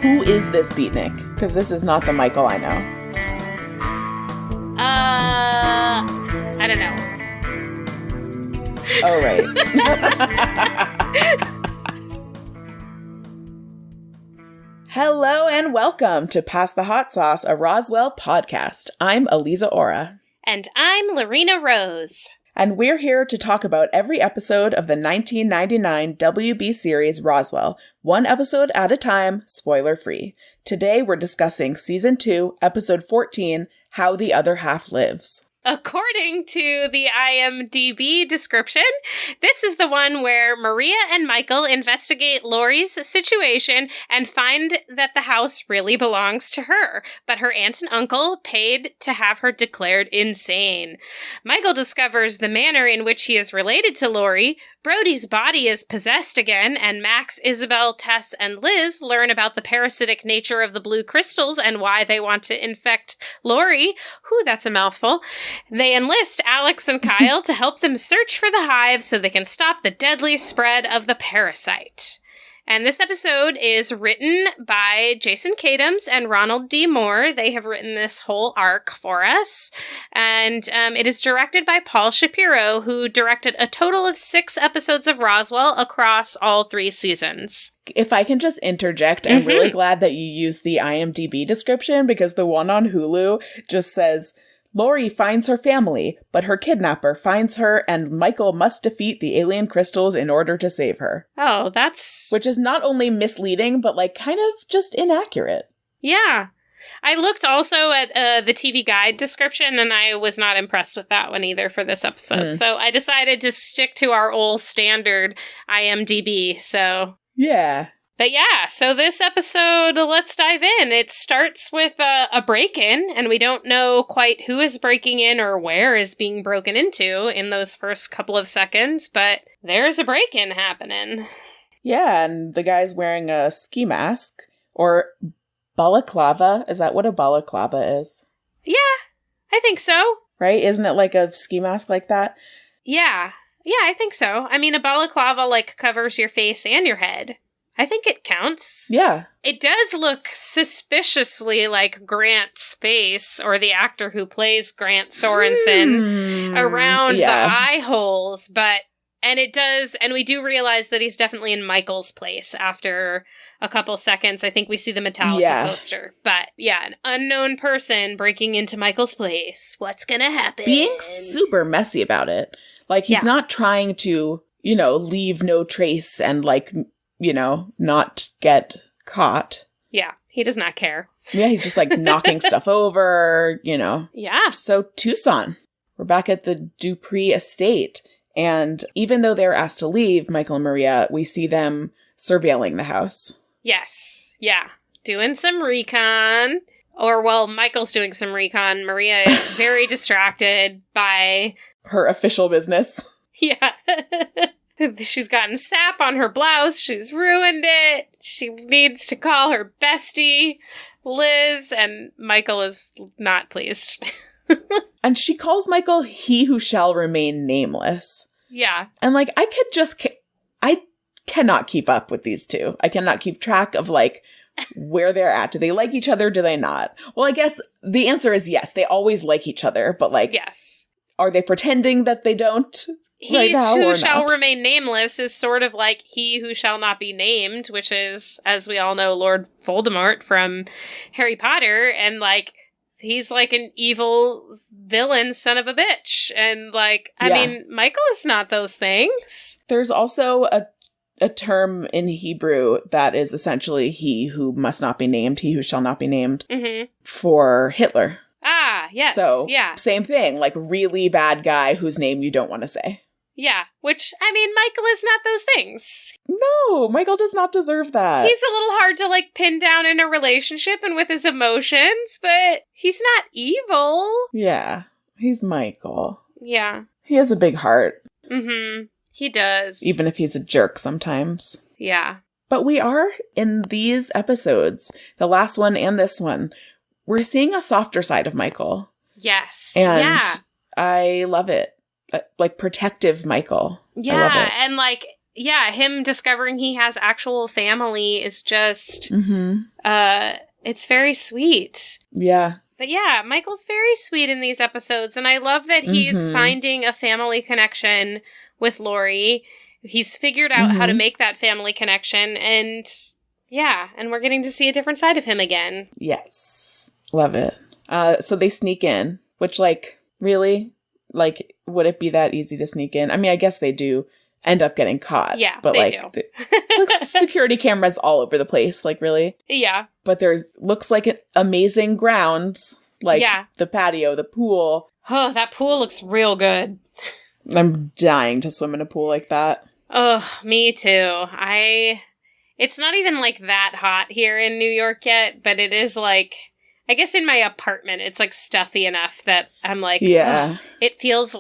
Who is this beatnik? Because this is not the Michael I know. I don't know. Oh, right. Hello and welcome to Pass the Hot Sauce, a Roswell podcast. I'm Aliza Ora. And I'm LaRena Rose. And we're here to talk about every episode of the 1999 WB series Roswell, one episode at a time, spoiler-free. Today we're discussing Season 2, Episode 14, How the Other Half Lives. According to the IMDb description, this is the one where Maria and Michael investigate Lori's situation and find that the house really belongs to her, but her aunt and uncle paid to have her declared insane. Michael discovers the manner in which he is related to Lori. Brody's body is possessed again, and Max, Isabel, Tess, and Liz learn about the parasitic nature of the blue crystals and why they want to infect Lori. Whew, that's a mouthful. They enlist Alex and Kyle to help them search for the hive so they can stop the deadly spread of the parasite. And this episode is written by Jason Katims and Ronald D. Moore. They have written this whole arc for us. And it is directed by Paul Shapiro, who directed a total of 6 episodes of Roswell across all 3 seasons. If I can just interject, I'm really glad that you used the IMDb description, because the one on Hulu just says, Lori finds her family, but her kidnapper finds her and Michael must defeat the alien crystals in order to save her. Oh, that's... Which is not only misleading, but like kind of just inaccurate. Yeah. I looked also at the TV guide description and I was not impressed with that one either for this episode. So I decided to stick to our old standard IMDb, so... Yeah. But yeah, so this episode, let's dive in. It starts with a break-in, and we don't know quite who is breaking in or where is being broken into in those first couple of seconds, but there's a break-in happening. Yeah, and the guy's wearing a ski mask, or balaclava. Is that what a balaclava is? Yeah, I think so. Right? Isn't it like a ski mask like that? Yeah, I think so. I mean, a balaclava, like, covers your face and your head. I think it counts. Yeah. It does look suspiciously like Grant's face, or the actor who plays Grant Sorensen, around the eye holes, and it does, and we do realize that he's definitely in Michael's place after a couple seconds. I think we see the Metallica poster. But yeah, an unknown person breaking into Michael's place. What's gonna happen? Being super messy about it. Like, he's not trying to, leave no trace and, like, not get caught. Yeah, he does not care. Yeah, he's just, like, knocking stuff over, Yeah. So, Tucson. We're back at the Dupree estate. And even though they're asked to leave, Michael and Maria, we see them surveilling the house. Yes. Yeah. Doing some recon. Or, well, Michael's doing some recon. Maria is very distracted by... her official business. Yeah. She's gotten sap on her blouse. She's ruined it. She needs to call her bestie, Liz, and Michael is not pleased. And she calls Michael he who shall remain nameless. Yeah. And, like, I cannot keep up with these two. I cannot keep track of, like, where they're at. Do they like each other? Do they not? Well, I guess the answer is yes. They always like each other, but, like... Yes. Are they pretending that they don't? He who shall remain nameless is sort of like he who shall not be named, which is, as we all know, Lord Voldemort from Harry Potter, and, like, he's like an evil villain son of a bitch. And, like, I mean, Michael is not those things. There's also a term in Hebrew that is essentially he who must not be named, he who shall not be named, for Hitler. Ah, yes. So, yeah. Same thing, like, really bad guy whose name you don't want to say. Yeah, which, I mean, Michael is not those things. No, Michael does not deserve that. He's a little hard to, like, pin down in a relationship and with his emotions, but he's not evil. Yeah, he's Michael. Yeah. He has a big heart. Mm-hmm. He does. Even if he's a jerk sometimes. Yeah. But we are, in these episodes, the last one and this one, we're seeing a softer side of Michael. Yes. And I love it. Like, protective Michael. Yeah, I love it. and, like, yeah, him discovering he has actual family is just, it's very sweet. Yeah. But yeah, Michael's very sweet in these episodes, and I love that he's finding a family connection with Lori. He's figured out how to make that family connection, and yeah, and we're getting to see a different side of him again. Yes. Love it. So they sneak in, which, like, really? Like, would it be that easy to sneak in? I mean, I guess they do end up getting caught. Yeah, but they like, do. Like security cameras all over the place, like, really? Yeah. But there looks like an amazing grounds, like the patio, the pool. Oh, that pool looks real good. I'm dying to swim in a pool like that. Oh, me too. It's not even like that hot here in New York yet, but it is like, I guess in my apartment, it's like stuffy enough that I'm like, yeah, it feels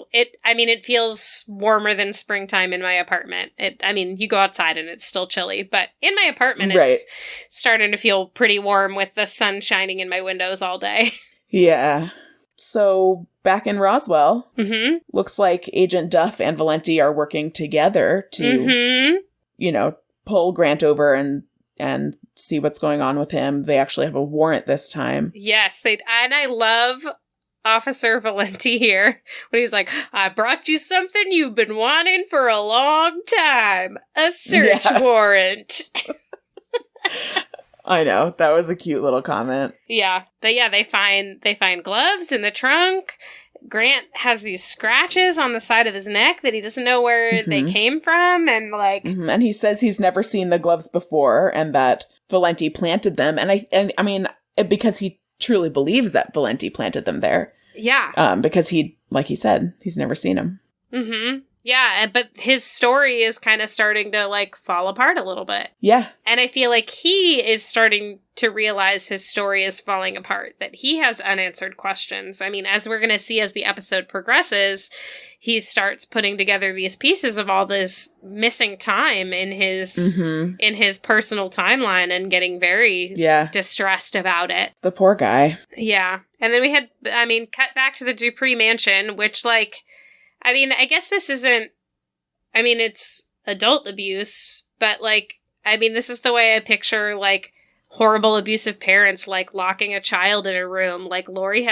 warmer than springtime in my apartment. You go outside and it's still chilly, but in my apartment, it's starting to feel pretty warm with the sun shining in my windows all day. Yeah. So back in Roswell, looks like Agent Duff and Valenti are working together to, pull Grant over and see what's going on with him. They actually have a warrant this time. Yes, and I love Officer Valenti here when he's like, I brought you something you've been wanting for a long time. A search warrant. I know. That was a cute little comment. Yeah. But yeah, they find gloves in the trunk. Grant has these scratches on the side of his neck that he doesn't know where they came from, and like, and he says he's never seen the gloves before, and that Valenti planted them, and I mean, because he truly believes that Valenti planted them there. Yeah. Because he, like he said, he's never seen them. Yeah, but his story is kind of starting to, like, fall apart a little bit. Yeah. And I feel like he is starting to realize his story is falling apart, that he has unanswered questions. I mean, as we're going to see as the episode progresses, he starts putting together these pieces of all this missing time in his personal timeline and getting very distressed about it. The poor guy. Yeah. And then we had, cut back to the Dupree mansion, which, like, I guess this isn't, it's adult abuse, but, like, this is the way I picture, like, horrible abusive parents, like, locking a child in a room. Like, Lori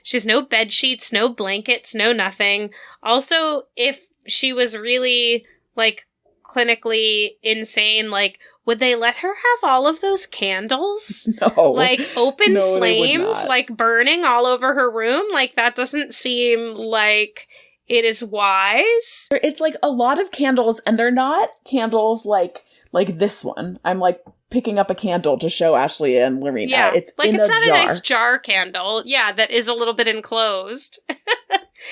she's no bed sheets, no blankets, no nothing. Also, if she was really, like, clinically insane, like, would they let her have all of those candles? No. Like, open flames, like, burning all over her room? Like, that doesn't seem like it is wise. It's like a lot of candles, and they're not candles like this one. I'm like picking up a candle to show Ashley and LaRena. Yeah, it's like in it's a not jar. A nice jar candle. Yeah, that is a little bit enclosed.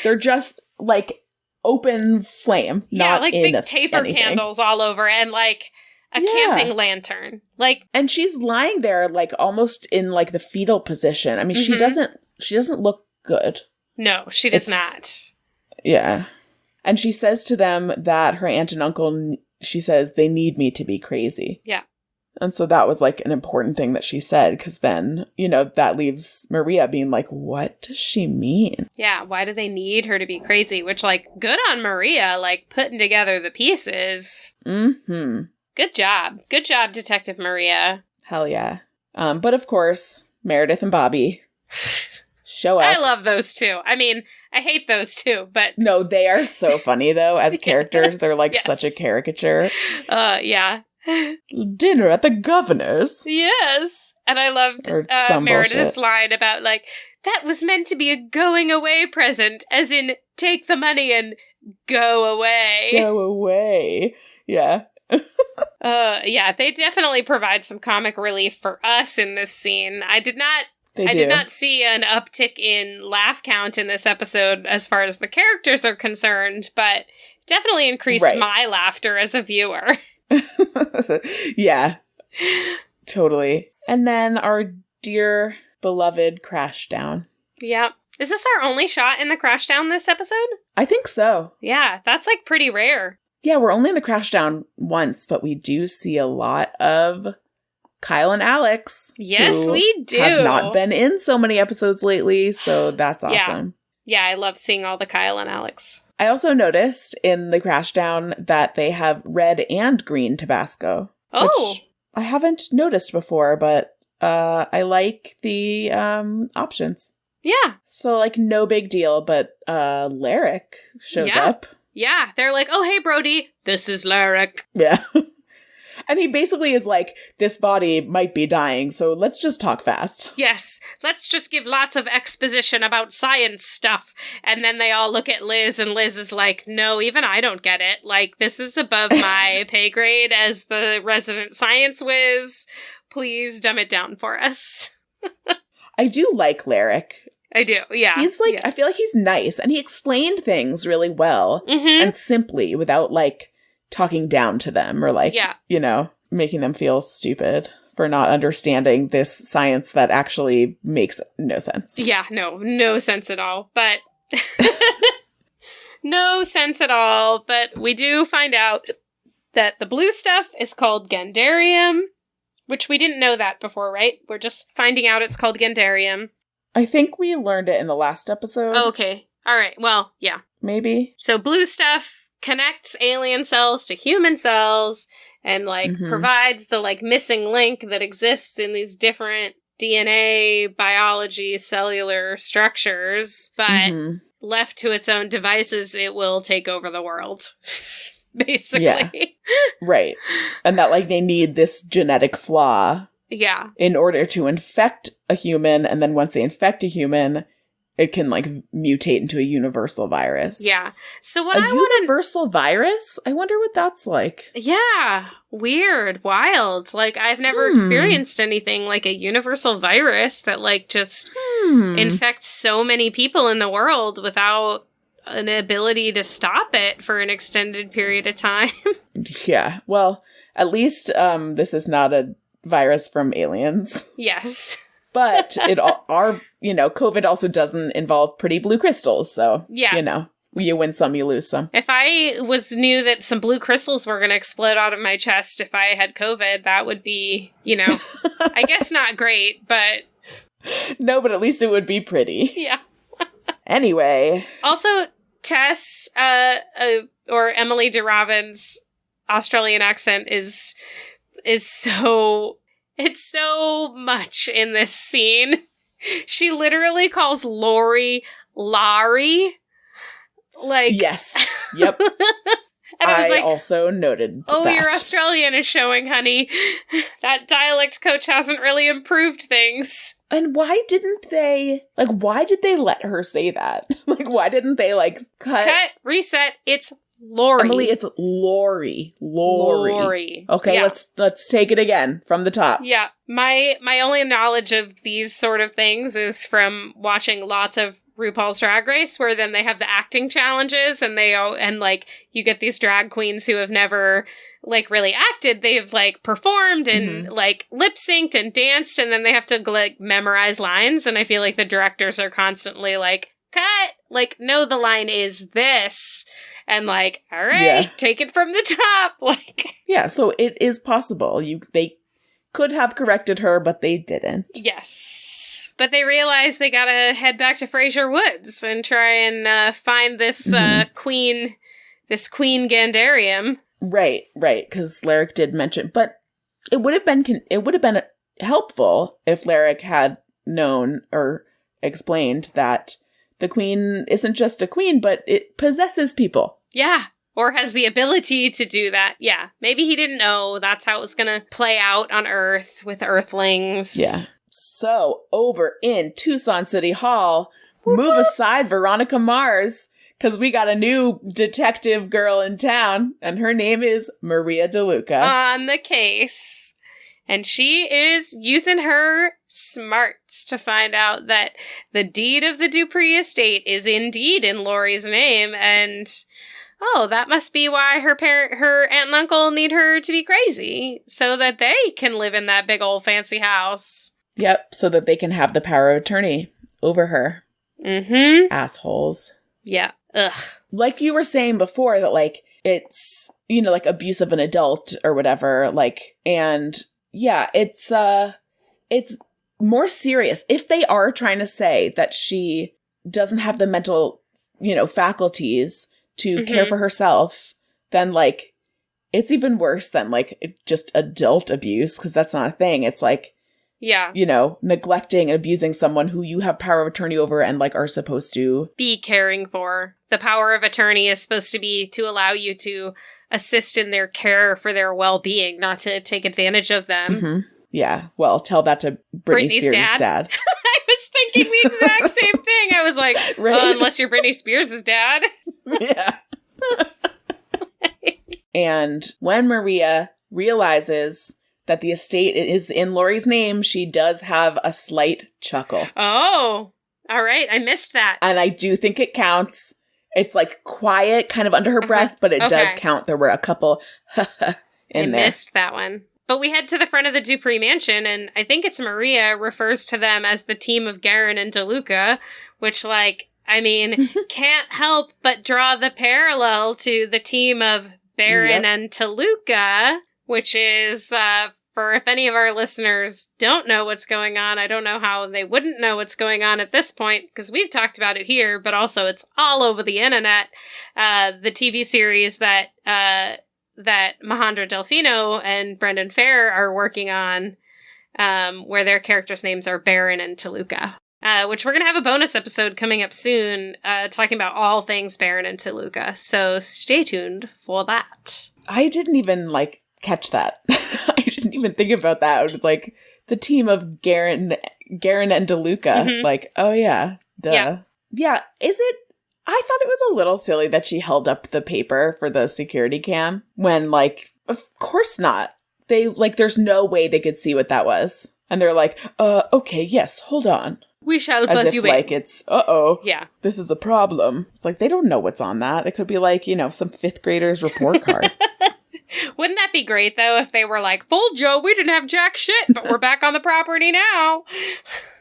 They're just like open flame. Yeah, not like in big taper candles all over, and like a camping lantern. Like, and she's lying there like almost in like the fetal position. I mean, she doesn't look good. No, she does not. Yeah. And she says to them that her aunt and uncle, she says, they need me to be crazy. Yeah. And so that was like an important thing that she said, because then, that leaves Maria being like, what does she mean? Yeah, why do they need her to be crazy? Which, like, good on Maria, like, putting together the pieces. Good job. Good job, Detective Maria. Hell yeah. But of course, Meredith and Bobby show up. I love those two. I hate those two, but... No, they are so funny, though, as characters. They're, like, such a caricature. Yeah. Dinner at the governor's. Yes. And I loved Meredith's line about, like, that was meant to be a going-away present, as in, take the money and go away. Go away. Yeah. Yeah, they definitely provide some comic relief for us in this scene. I did not see an uptick in laugh count in this episode as far as the characters are concerned, but definitely increased my laughter as a viewer. Yeah, totally. And then our dear beloved crash down. Yeah. Is this our only shot in the crash down this episode? I think so. Yeah, that's like pretty rare. Yeah, we're only in the crash down once, but we do see a lot of Kyle and Alex. Yes, we do. Have not been in so many episodes lately, so that's awesome. Yeah, I love seeing all the Kyle and Alex. I also noticed in the Crashdown that they have red and green Tabasco. Oh. Which I haven't noticed before, but I like the options. Yeah. So, like, no big deal, but Larrick shows up. Yeah, they're like, oh, hey, Brody, this is Larrick. Yeah. And he basically is like, this body might be dying, so let's just talk fast. Yes, let's just give lots of exposition about science stuff. And then they all look at Liz, and Liz is like, no, even I don't get it. Like, this is above my pay grade as the resident science whiz. Please dumb it down for us. I do like Larrick. I do, yeah. He's like, I feel like he's nice, and he explained things really well and simply without, like, talking down to them or, like, you know, making them feel stupid for not understanding this science that actually makes no sense. Yeah, no sense at all. But no sense at all. But we do find out that the blue stuff is called Gandarium, which we didn't know that before, right? We're just finding out it's called Gandarium. I think we learned it in the last episode. Oh, okay. All right. Well, yeah. Maybe. So blue stuff connects alien cells to human cells and, like, provides the, like, missing link that exists in these different DNA, biology, cellular structures. But left to its own devices, it will take over the world. Basically. Yeah. Right. And that, like, they need this genetic flaw. Yeah. In order to infect a human, and then once they infect a human, it can, like, mutate into a universal virus. Yeah. So what a universal virus? I wonder what that's like. Yeah. Weird. Wild. Like, I've never experienced anything like a universal virus that, like, just infects so many people in the world without an ability to stop it for an extended period of time. Yeah. Well, at least this is not a virus from aliens. Yes. But COVID also doesn't involve pretty blue crystals, so you know, you win some, you lose some. If I knew that some blue crystals were going to explode out of my chest if I had COVID, that would be, you know, I guess not great, but no, but at least it would be pretty. Yeah. Anyway, also Tess or Emily de Rovin's Australian accent is so. It's so much in this scene. She literally calls Laurie Larry. Like, yes. Yep. And I was like, also noted oh, that. Your Australian is showing, honey. That dialect coach hasn't really improved things. And why did they let her say that? Like, why didn't they, like, cut, reset, it's Laurie. Emily, it's Laurie. Okay, yeah. Let's take it again from the top. Yeah. My only knowledge of these sort of things is from watching lots of RuPaul's Drag Race, where then they have the acting challenges and like you get these drag queens who have never like really acted. They've like performed and like lip synced and danced, and then they have to like memorize lines. And I feel like the directors are constantly like, cut, like, no, the line is this. And like, all right, take it from the top. Like, yeah, so it is possible. They could have corrected her, but they didn't. Yes. But they realized they gotta head back to Fraser Woods and try and find this queen Gandarium. Right, because Larrick did mention, but it would have been helpful if Larrick had known or explained that the queen isn't just a queen, but it possesses people. Yeah. Or has the ability to do that. Yeah. Maybe he didn't know that's how it was going to play out on Earth with Earthlings. Yeah. So, over in Tucson City Hall, move aside Veronica Mars, because we got a new detective girl in town, and her name is Maria DeLuca. On the case. And she is using her smarts to find out that the deed of the Dupree estate is indeed in Laurie's name, and that must be why her aunt and uncle need her to be crazy, so that they can live in that big old fancy house. Yep, so that they can have the power of attorney over her. Assholes. Yeah. Ugh. Like you were saying before, that like it's, like abuse of an adult or whatever, like, and yeah, it's more serious. If they are trying to say that she doesn't have the mental, faculties to care for herself, then, like, it's even worse than, like, just adult abuse, because that's not a thing. It's like, you know, neglecting and abusing someone who you have power of attorney over and, like, are supposed to be caring for. The power of attorney is supposed to be to allow you to assist in their care for their well-being, not to take advantage of them. Yeah, well, tell that to Britney Spears' dad. I was thinking the exact same thing. I was like, unless you're Britney Spears' dad. Yeah. And when Maria realizes that the estate is in Lori's name, she does have a slight chuckle. Oh, all right. I missed that. And I do think it counts. It's like quiet, kind of under her breath, but it does count. There were a couple in there. I missed that one. But we head to the front of the Dupree mansion, and I think it's Maria refers to them as the team of Garen and DeLuca, which, like, I mean, can't help but draw the parallel to the team of Baron and Toluca, which is, for if any of our listeners don't know what's going on, I don't know how they wouldn't know what's going on at this point, because we've talked about it here, but also it's all over the internet. The TV series that Mahandra Delfino and Brendan Fair are working on, where their characters' names are Baron and Toluca. Which we're going to have a bonus episode coming up soon, talking about all things Baron and Toluca. So stay tuned for that. I didn't even, like, catch that. I didn't even think about that. It was like the team of Garen and DeLuca. Like, oh yeah. Duh. Yeah. Is it? I thought it was a little silly that she held up the paper for the security cam when, like, of course not. They, like, there's no way they could see what that was. And they're like, okay, yes, hold on. We shall buzz As if, you like, in. it's, yeah, this is a problem. It's like, they don't know what's on that. It could be, like, you know, some 5th grader's report card. Wouldn't that be great, though, if they were like, "Fool Joe, we didn't have jack shit, but we're back on the property now."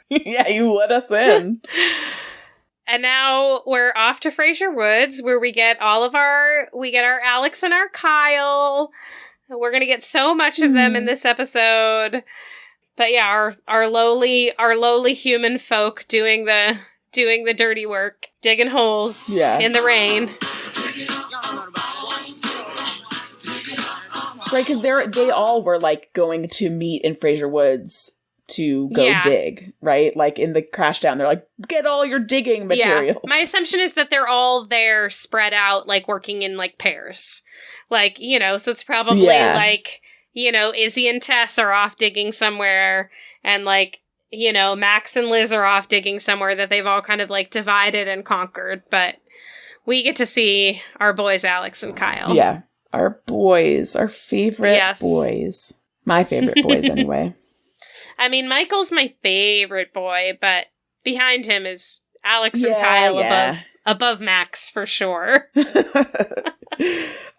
Yeah, you let us in. And now we're off to Fraser Woods, where we get our Alex and our Kyle. We're gonna get so much of them in this episode. But yeah, our lowly human folk doing the dirty work, digging holes in the rain. Right, because they all were, like, going to meet in Fraser Woods to go dig, right? Like, in the crash down, they're like, get all your digging materials. Yeah. My assumption is that they're all there spread out, like, working in, like, pairs. Like, you know, so it's probably, like, you know, Izzy and Tess are off digging somewhere, and, like, you know, Max and Liz are off digging somewhere that they've all kind of, like, divided and conquered, but we get to see our boys Alex and Kyle. Yeah. Our boys, our favorite boys. My favorite boys, anyway. I mean, Michael's my favorite boy, but behind him is Alex and Kyle above Max, for sure.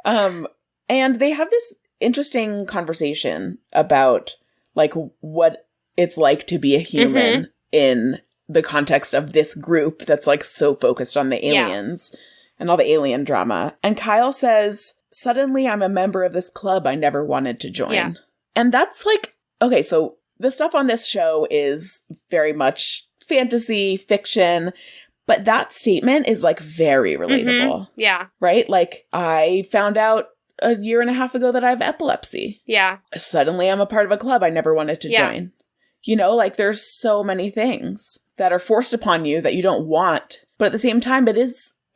And they have this interesting conversation about, like, what it's like to be a human in the context of this group that's, like, so focused on the aliens and all the alien drama. And Kyle says, "Suddenly I'm a member of this club I never wanted to join." Yeah. And that's like, okay, so the stuff on this show is very much fantasy, fiction, but that statement is, like, very relatable. Yeah. Right? Like, I found out a year and a half ago that I have epilepsy. Yeah. Suddenly I'm a part of a club I never wanted to join. You know, like, there's so many things that are forced upon you that you don't want, but at the same time,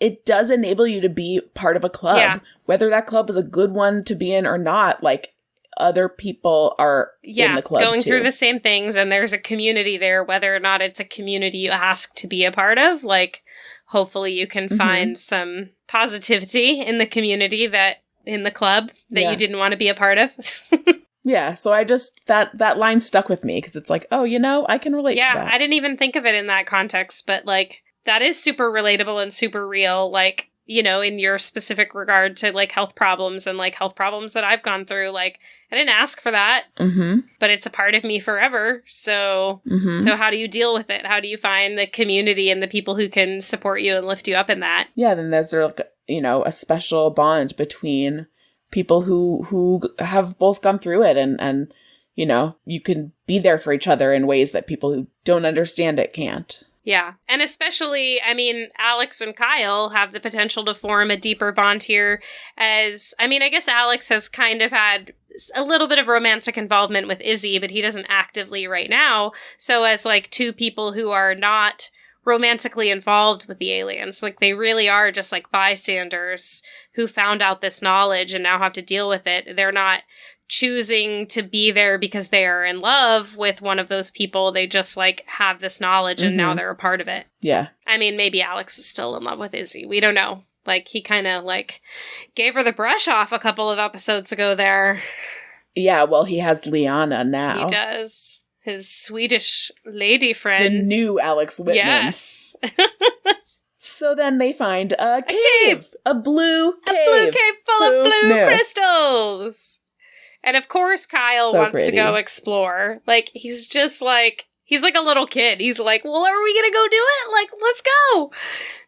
it does enable you to be part of a club, whether that club is a good one to be in or not. Like, other people are in the club going too. through the same things, and there's a community there, whether or not it's a community you ask to be a part of. Like, hopefully you can find some positivity in the community in the club that you didn't want to be a part of. Yeah, so I just, that line stuck with me, because it's like, oh, you know, I can relate to that. Yeah, I didn't even think of it in that context, but, like, that is super relatable and super real, like, you know, in your specific regard to, like, health problems and, like, health problems that I've gone through. Like, I didn't ask for that, but it's a part of me forever. So, so how do you deal with it? How do you find the community and the people who can support you and lift you up in that? Yeah, then there's, like, you know, a special bond between people who have both gone through it, and you know, you can be there for each other in ways that people who don't understand it can't. Yeah. And especially, I mean, Alex and Kyle have the potential to form a deeper bond here as, I mean, I guess Alex has kind of had a little bit of romantic involvement with Izzy, but he doesn't actively right now. So as like two people who are not romantically involved with the aliens, like they really are just like bystanders who found out this knowledge and now have to deal with it. They're not choosing to be there because they are in love with one of those people. They just like have this knowledge and now they're a part of it. Yeah. I mean, maybe Alex is still in love with Izzy. We don't know. Like, he kind of, like, gave her the brush off a couple of episodes ago there. Yeah, well, he has Liana now. He does. His Swedish lady friend. The new Alex Whitman. Yes. So then they find a cave. A blue cave. A blue cave full of blue knew? Crystals. And of course Kyle wants to go explore. Like, he's just like, he's like a little kid. He's like, well, are we gonna go do it? Like, let's go.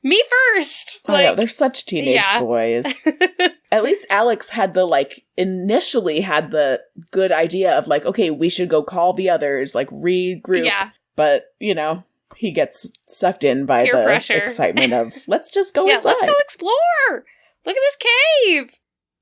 Me first. Like, I know, they're such teenage boys. At least Alex had initially had the good idea of like, okay, we should go call the others, like regroup. Yeah. But, you know, he gets sucked in by peer pressure. Excitement of, let's just go inside. Let's go explore. Look at this cave.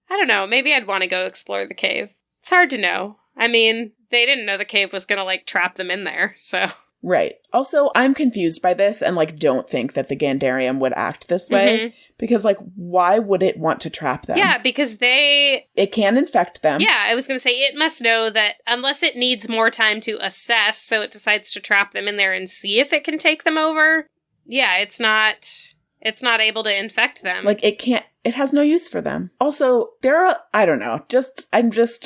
I don't know. Maybe I'd want to go explore the cave. It's hard to know. I mean, they didn't know the cave was going to like trap them in there, so. Right. Also, I'm confused by this and like don't think that the Gandarium would act this way because like why would it want to trap them? Yeah, because it can infect them. Yeah, I was going to say it must know that unless it needs more time to assess, so it decides to trap them in there and see if it can take them over. Yeah, it's not able to infect them. Like it has no use for them. Also, I don't know,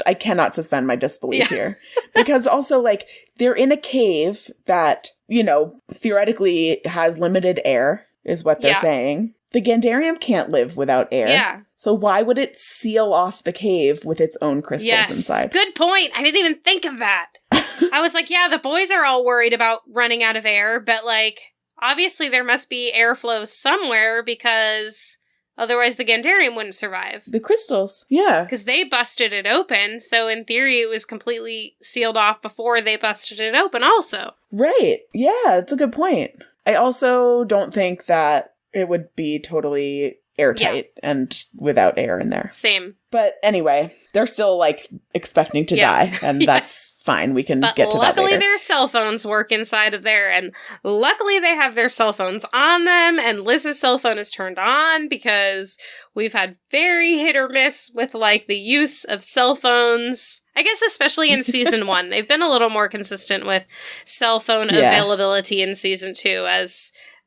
I cannot suspend my disbelief here. Because also, like, they're in a cave that, you know, theoretically has limited air, is what they're saying. The Gandarium can't live without air. Yeah. So why would it seal off the cave with its own crystals inside? Good point. I didn't even think of that. I was like, yeah, the boys are all worried about running out of air, but, like, obviously there must be airflow somewhere because otherwise the Gandarium wouldn't survive. The crystals, yeah. Because they busted it open, so in theory it was completely sealed off before they busted it open also. Right, yeah, it's a good point. I also don't think that it would be totally airtight and without air in there. Same. But anyway, they're still, like, expecting to die, and that's fine. We can get to that later. Luckily, their cell phones work inside of there, and luckily they have their cell phones on them, and Liz's cell phone is turned on, because we've had very hit or miss with, like, the use of cell phones. I guess especially in Season 1. They've been a little more consistent with cell phone availability in Season 2,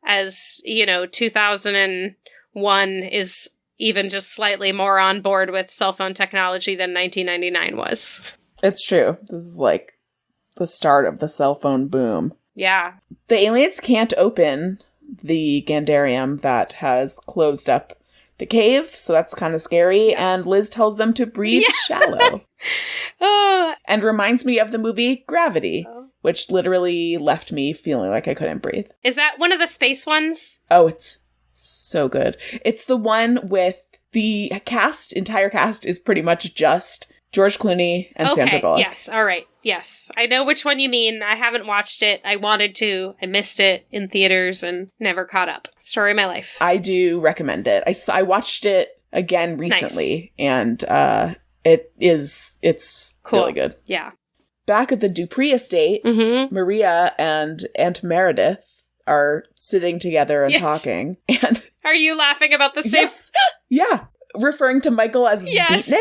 as you know, 2001 is even just slightly more on board with cell phone technology than 1999 was. It's true. This is like the start of the cell phone boom. Yeah. The aliens can't open the Gandarium that has closed up the cave, so that's kind of scary, and Liz tells them to breathe shallow. And reminds me of the movie Gravity, which literally left me feeling like I couldn't breathe. Is that one of the space ones? Oh, it's so good. It's the one with the entire cast is pretty much just George Clooney and Sandra Bullock. Yes, all right. Yes, I know which one you mean. I haven't watched it. I wanted to. I missed it in theaters and never caught up. Story of my life. I do recommend it. I watched it again recently, and it's cool. Really good. Yeah. Back at the Dupree estate, Maria and Aunt Meredith are sitting together and talking. And are you laughing about the same? Yes. Yeah. Referring to Michael as Beatnik.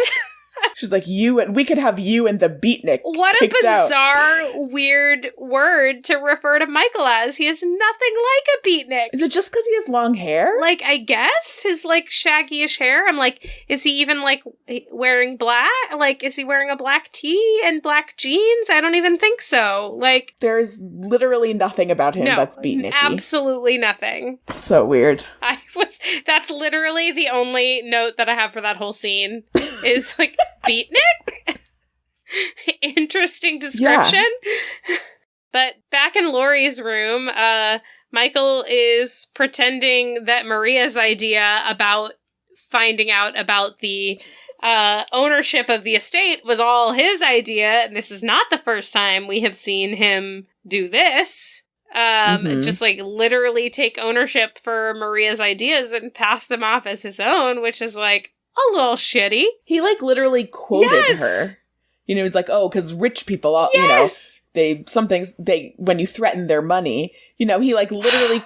She's like, we could have you and the Beatnik. What a bizarre, weird word to refer to Michael as. He is nothing like a Beatnik. Is it just because he has long hair? Like, I guess his like shaggy-ish hair. I'm like, is he even like wearing black? Like, is he wearing a black tee and black jeans? I don't even think so. Like, there's literally nothing about him that's Beatnik. Absolutely nothing. So weird. That's literally the only note that I have for that whole scene is like, Beatnik? Interesting description. Yeah. But back in Laurie's room, Michael is pretending that Maria's idea about finding out about the ownership of the estate was all his idea, and this is not the first time we have seen him do this. just like literally take ownership for Maria's ideas and pass them off as his own, which is like a little shitty. He like literally quoted her. You know, he's like, oh, because rich people, you know, when you threaten their money, you know, he like literally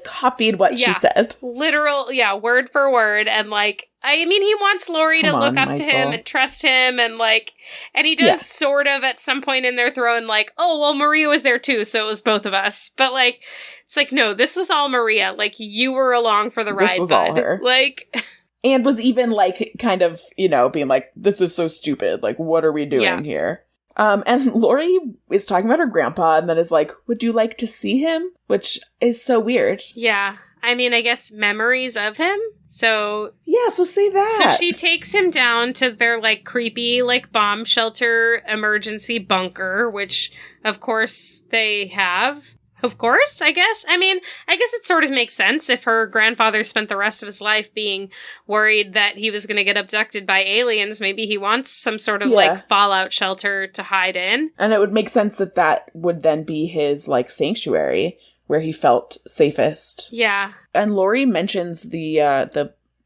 copied what she said. Literal, word for word. And like, I mean, he wants Lori to look up to him and trust him. And like, and he does sort of at some point in their throne, like, oh, well, Maria was there too. So it was both of us. But like, it's like, no, this was all Maria. Like, you were along for the ride. This was all her. Like, and was even like kind of, you know, being like, this is so stupid. Like, what are we doing here? And Lori is talking about her grandpa and then is like, would you like to see him? Which is so weird. Yeah. I mean, I guess memories of him. So yeah, so say that. So she takes him down to their like creepy like bomb shelter emergency bunker, which of course they have. Of course, I guess. I mean, I guess it sort of makes sense if her grandfather spent the rest of his life being worried that he was going to get abducted by aliens. Maybe he wants some sort of like fallout shelter to hide in. And it would make sense that that would then be his like sanctuary where he felt safest. Yeah. And Lori mentions the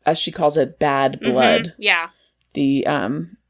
as she calls it, bad blood. Yeah. The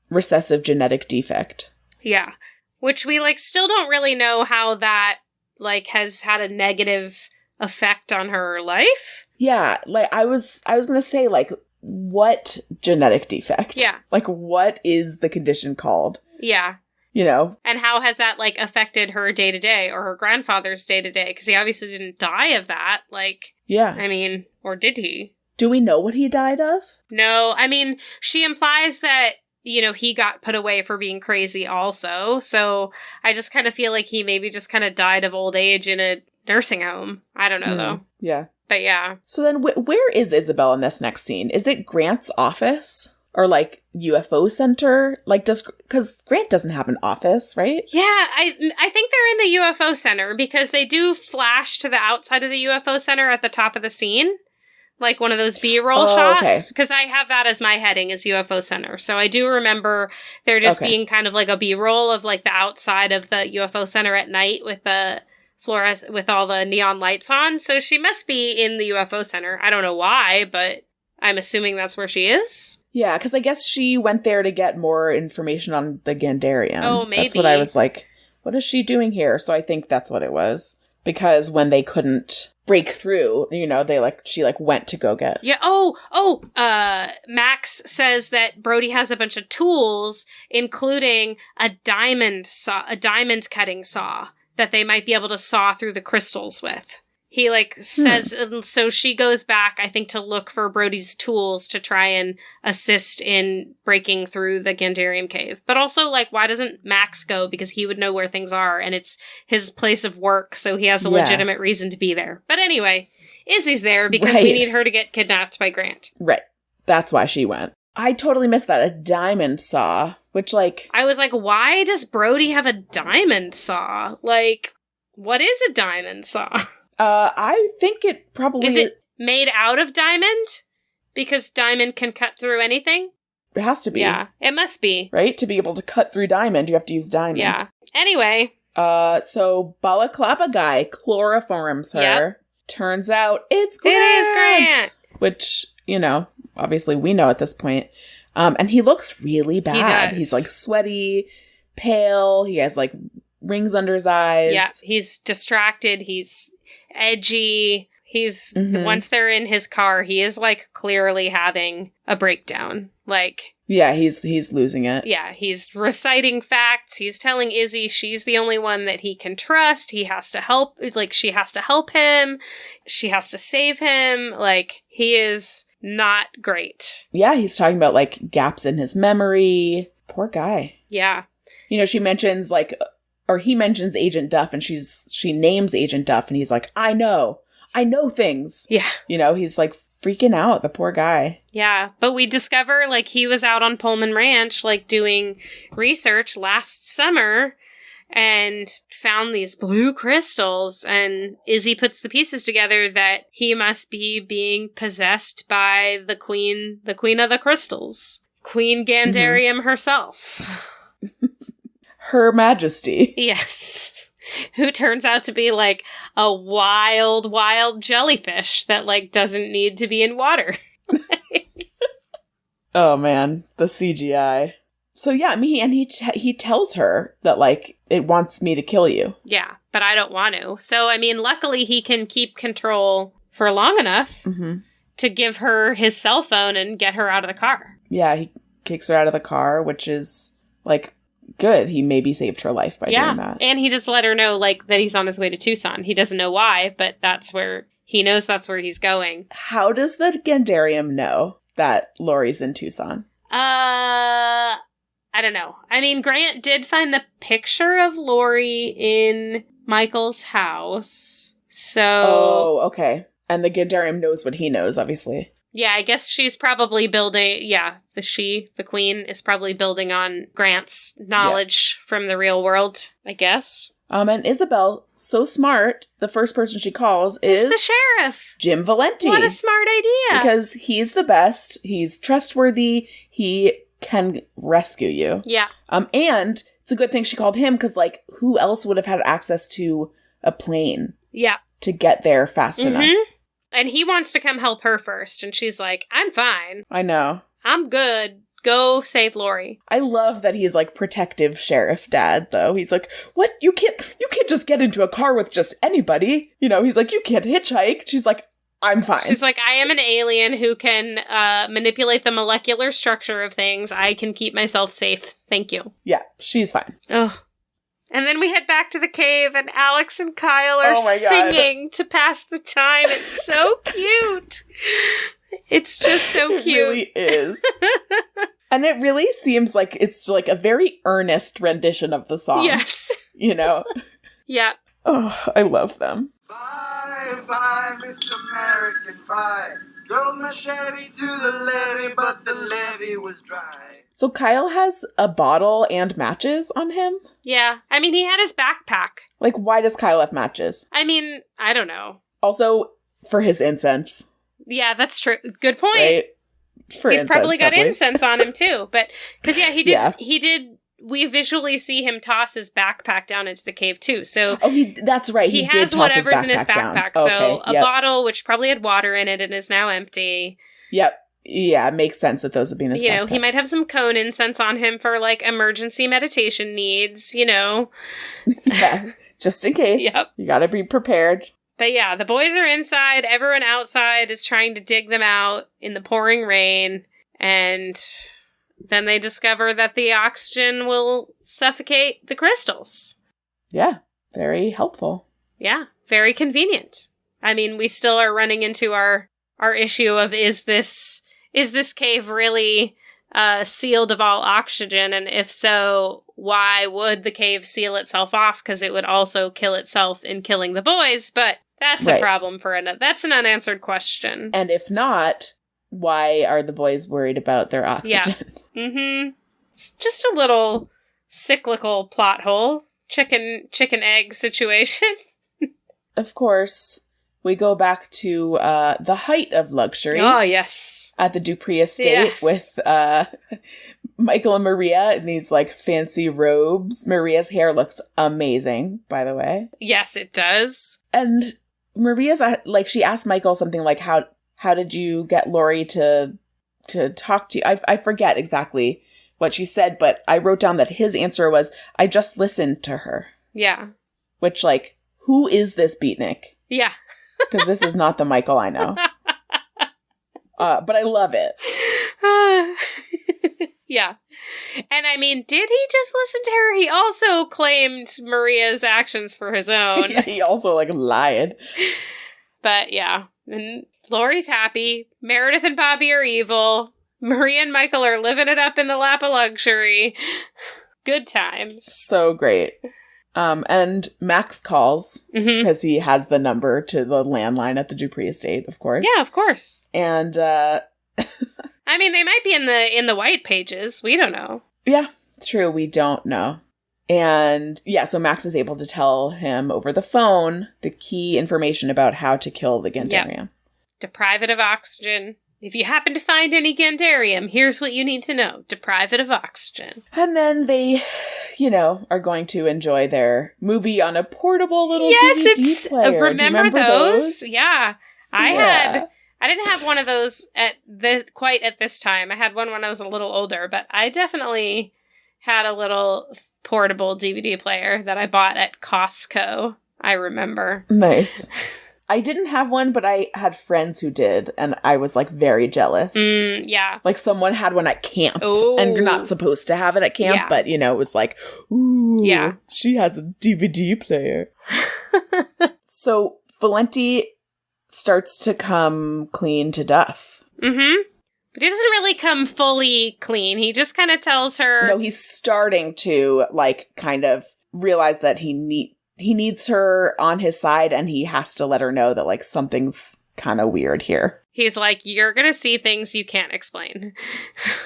recessive genetic defect. Yeah. Which we like still don't really know how that like has had a negative effect on her life. Yeah, like I was gonna say, like, what genetic defect? Yeah. Like, what is the condition called? Yeah. You know? And how has that, like, affected her day-to-day or her grandfather's day-to-day? Because he obviously didn't die of that. Like, yeah. I mean, or did he? Do we know what he died of? No, I mean, she implies that, you know, he got put away for being crazy also. So I just kind of feel like he maybe just kind of died of old age in a nursing home. I don't know, though. Yeah. But yeah. So then where is Isabel in this next scene? Is it Grant's office? Or like UFO center? Like because Grant doesn't have an office, right? Yeah, I think they're in the UFO center because they do flash to the outside of the UFO center at the top of the scene. Like one of those B-roll shots. Because I have that as my heading as UFO Center. So I do remember there just being kind of like a B-roll of like the outside of the UFO Center at night with the with all the neon lights on. So she must be in the UFO Center. I don't know why, but I'm assuming that's where she is. Yeah, because I guess she went there to get more information on the Gandarium. Oh, maybe. That's what I was like, what is she doing here? So I think that's what it was. Because when they couldn't break through, you know, she went to go get. Yeah. Max says that Brody has a bunch of tools, including a diamond cutting saw that they might be able to saw through the crystals with. He says, so she goes back, I think, to look for Brody's tools to try and assist in breaking through the Gandarium cave. But also, why doesn't Max go? Because he would know where things are, and it's his place of work, so he has a legitimate reason to be there. But anyway, Izzy's there because we need her to get kidnapped by Grant. Right. That's why she went. I totally missed that. A diamond saw, which, I was like, why does Brody have a diamond saw? What is a diamond saw? I think it probably... Is it made out of diamond? Because diamond can cut through anything? It has to be. Yeah, it must be. Right? To be able to cut through diamond, you have to use diamond. Yeah. Anyway. So Balaclava guy chloroforms her. Yep. Turns out it's Grant! It is Grant! Which, obviously we know at this point. And he looks really bad. He does. He's, sweaty, pale. He has, rings under his eyes. Yeah, he's distracted. He's edgy. He's once they're in his car, he is clearly having a breakdown. Yeah, he's losing it. Yeah, he's reciting facts. He's telling Izzy she's the only one that he can trust. He has to help. She has to help him. She has to save him. He is not great. Yeah, he's talking about gaps in his memory. Poor guy. Yeah. She mentions or he mentions Agent Duff, and she names Agent Duff, and he's like, I know things. Yeah. He's freaking out, the poor guy. Yeah, but we discover he was out on Pullman Ranch doing research last summer and found these blue crystals, and Izzy puts the pieces together that he must be being possessed by the queen of the crystals, Queen Gandarium herself. Her Majesty. Yes. who turns out to be, like, a wild, wild jellyfish that, like, doesn't need to be in water. Oh, man. The CGI. So, yeah, I mean, and he tells her that, like, it wants me to kill you. Yeah, but I don't want to. So, I mean, luckily he can keep control for long enough to give her his cell phone and get her out of the car. Yeah, he kicks her out of the car, which is, like, good. He maybe saved her life by doing that. And he just let her know, like, that he's on his way to Tucson. He doesn't know why, but he knows that's where he's going. How does the Gandarium know that Lori's in Tucson? I don't know. I mean, Grant did find the picture of Lori in Michael's house. So... Oh, okay. And the Gandarium knows what he knows, obviously. Yeah, I guess she's probably building... Yeah, the queen, is probably building on Grant's knowledge from the real world, I guess. And Isabel, so smart, the first person she calls is... the sheriff! Jim Valenti. What a smart idea! Because he's the best, he's trustworthy, he can rescue you. Yeah. And it's a good thing she called him, because, like, who else would have had access to a plane? Yeah. To get there fast enough? And he wants to come help her first, and she's like, I'm fine. I know. I'm good. Go save Lori. I love that he's, like, protective sheriff dad, though. He's like, what? You can't just get into a car with just anybody. You know, he's like, you can't hitchhike. She's like, I'm fine. She's like, I am an alien who can manipulate the molecular structure of things. I can keep myself safe. Thank you. Yeah, she's fine. Ugh. And then we head back to the cave, and Alex and Kyle are singing to pass the time. It's so cute. It's just so cute. It really is. And it really seems like it's like a very earnest rendition of the song. Yes. You know? Yeah. Oh, I love them. Bye, bye, Miss American Pie. Drove machete to the levee, but the levee was dry. So Kyle has a bottle and matches on him? Yeah. I mean, he had his backpack. Like, why does Kyle have matches? I mean, I don't know. Also, for his incense. Yeah, that's true. Good point. Right? He's probably got incense on him, too. But, because, yeah, he did, we visually see him toss his backpack down into the cave, too. So, that's right. He has did whatever's in his backpack. Down. So, Okay, a bottle, which probably had water in it and is now empty. Yep. Yeah, it makes sense that those would be in his backpack. You know, he might have some cone incense on him for, like, emergency meditation needs, you know. Yeah, just in case. Yep. You gotta be prepared. But yeah, the boys are inside. Everyone outside is trying to dig them out in the pouring rain. And then they discover that the oxygen will suffocate the crystals. Yeah, very helpful. Yeah, very convenient. I mean, we still are running into our issue of is this cave really sealed of all oxygen? And if so, why would the cave seal itself off? Because it would also kill itself in killing the boys. But that's a problem for that's an unanswered question. And if not, why are the boys worried about their oxygen? Yeah. Mm-hmm. It's just a little cyclical plot hole. Chicken egg situation. Of course, we go back to the height of luxury. Oh, yes. At the Dupree estate with Michael and Maria in these, like, fancy robes. Maria's hair looks amazing, by the way. Yes, it does. And Maria's, like, she asked Michael something like, how did you get Lori to talk to you? I forget exactly what she said, but I wrote down that his answer was, I just listened to her. Yeah. Which, like, who is this beatnik? Yeah. Because this is not the Michael I know. But I love it. Yeah. And I mean, did he just listen to her? He also claimed Maria's actions for his own. Yeah, he also, like, lied. But yeah. And Lori's happy. Meredith and Bobby are evil. Maria and Michael are living it up in the lap of luxury. Good times. So great. And Max calls because he has the number to the landline at the Dupree estate, of course. Yeah, of course. And I mean, they might be in the white pages. We don't know. Yeah, true. We don't know. And yeah, so Max is able to tell him over the phone the key information about how to kill the Gandarium. Yep. Deprive it of oxygen. If you happen to find any Gandarium, here's what you need to know. Deprive it of oxygen. And then they are going to enjoy their movie on a portable little DVD player. Remember those? Yeah. I didn't have one of those quite at this time. I had one when I was a little older, but I definitely had a little portable DVD player that I bought at Costco. I remember. Nice. I didn't have one, but I had friends who did, and I was, like, very jealous. Yeah. Like, someone had one at camp, Ooh. and you're not supposed to have it at camp, but, it was like, ooh, she has a DVD player. So, Valenti starts to come clean to Duff. Mm-hmm. But he doesn't really come fully clean. He just kind of tells her... No, he's starting to, like, kind of realize that he needs her on his side, and he has to let her know that, like, something's kind of weird here. He's like, you're gonna see things you can't explain.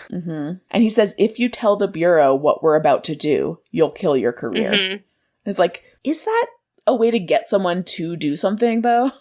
Mm-hmm. And he says, if you tell the Bureau what we're about to do, you'll kill your career. Mm-hmm. It's like, is that a way to get someone to do something, though?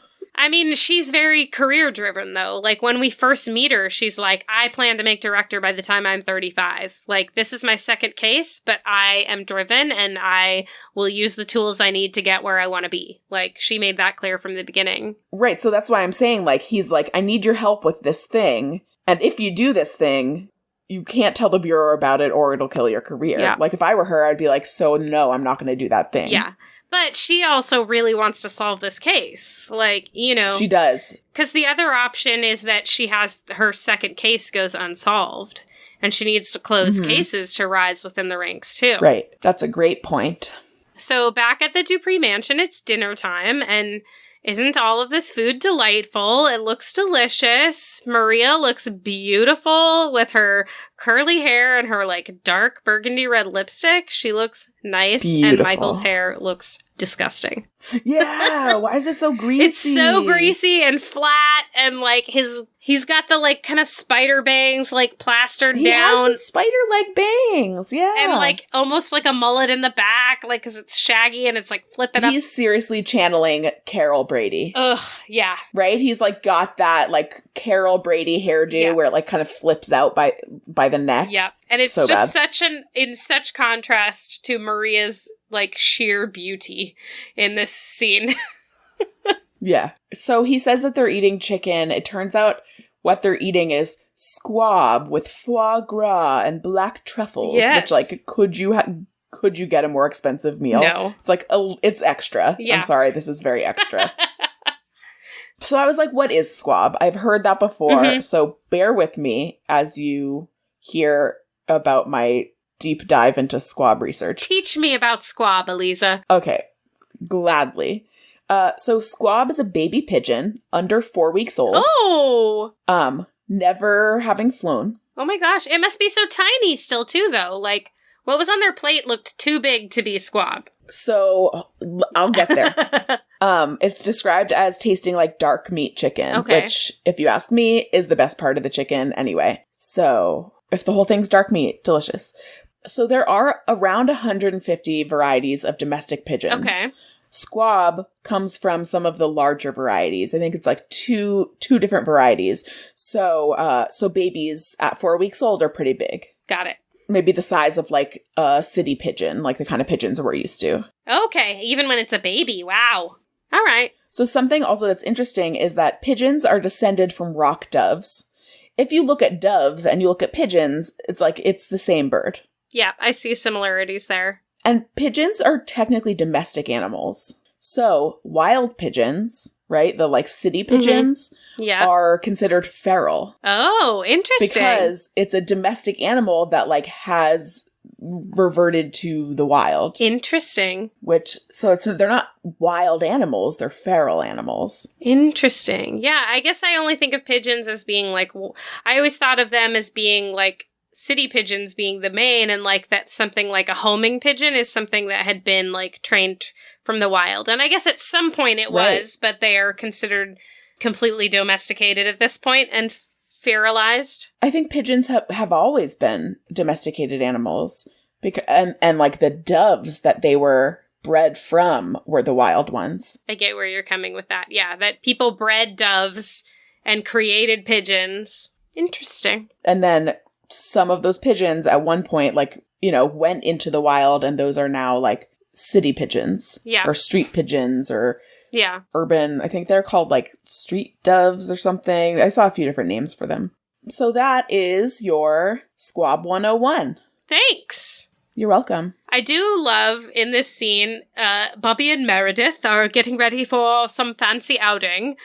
I mean, she's very career-driven, though. Like, when we first meet her, she's like, I plan to make director by the time I'm 35. Like, this is my second case, but I am driven, and I will use the tools I need to get where I want to be. Like, she made that clear from the beginning. Right, so that's why I'm saying, like, he's like, I need your help with this thing, and if you do this thing, you can't tell the Bureau about it, or it'll kill your career. Yeah. Like, if I were her, I'd be like, so no, I'm not going to do that thing. Yeah. But she also really wants to solve this case. Like, She does. Because the other option is that she has her second case goes unsolved. And she needs to close cases to rise within the ranks, too. Right. That's a great point. So back at the Dupree mansion, it's dinner time. And isn't all of this food delightful? It looks delicious. Maria looks beautiful with her curly hair and her, like, dark burgundy red lipstick. She looks nice. Beautiful. And Michael's hair looks disgusting. Yeah, why is it so greasy? It's so greasy and flat, and, like, he's got the, like, kind of spider bangs, like, plastered down. He has the spider-like bangs, yeah. And, like, almost like a mullet in the back, like, because it's shaggy and it's, like, flipping up. He's seriously channeling Carol Brady. Ugh, yeah. Right? He's, like, got that, like, Carol Brady hairdo where it, like, kind of flips out by the neck. Yep. And it's so just in such contrast to Maria's, like, sheer beauty in this scene. Yeah. So he says that they're eating chicken. It turns out what they're eating is squab with foie gras and black truffles. Yes. Which, like, could you get a more expensive meal? No. It's like, it's extra. Yeah. I'm sorry, this is very extra. So I was like, what is squab? I've heard that before. So bear with me as you hear about my deep dive into squab research. Teach me about squab, Aliza. Okay, gladly. So squab is a baby pigeon under 4 weeks old. Oh! Never having flown. Oh my gosh, it must be so tiny still too, though. Like, what was on their plate looked too big to be squab. So, I'll get there. It's described as tasting like dark meat chicken, which, if you ask me, is the best part of the chicken anyway. So, if the whole thing's dark meat, delicious. So there are around 150 varieties of domestic pigeons. Okay. Squab comes from some of the larger varieties. I think it's like two different varieties. So babies at 4 weeks old are pretty big. Got it. Maybe the size of like a city pigeon, like the kind of pigeons we're used to. Okay, even when it's a baby. Wow. All right. So something also that's interesting is that pigeons are descended from rock doves. If you look at doves and you look at pigeons, it's like it's the same bird. Yeah, I see similarities there. And pigeons are technically domestic animals. So wild pigeons, right, the like city pigeons, are considered feral. Oh, interesting. Because it's a domestic animal that like has reverted to the wild. Interesting. So they're not wild animals, they're feral animals. Interesting. Yeah, I guess I only think of pigeons as being like, I always thought of them as being like city pigeons being the main, and like that something like a homing pigeon is something that had been like trained from the wild. And I guess at some point it was, but they are considered completely domesticated at this point and feralized. I think pigeons have always been domesticated animals, because and like the doves that they were bred from were the wild ones. I get where you're coming with that. Yeah, that people bred doves and created pigeons. Interesting. And then some of those pigeons at one point like went into the wild, and those are now like city pigeons. Yeah. Or street pigeons, or Yeah. urban. I think they're called like street doves or something. I saw a few different names for them. So that is your Squab 101. Thanks. You're welcome. I do love in this scene, Bobby and Meredith are getting ready for some fancy outing,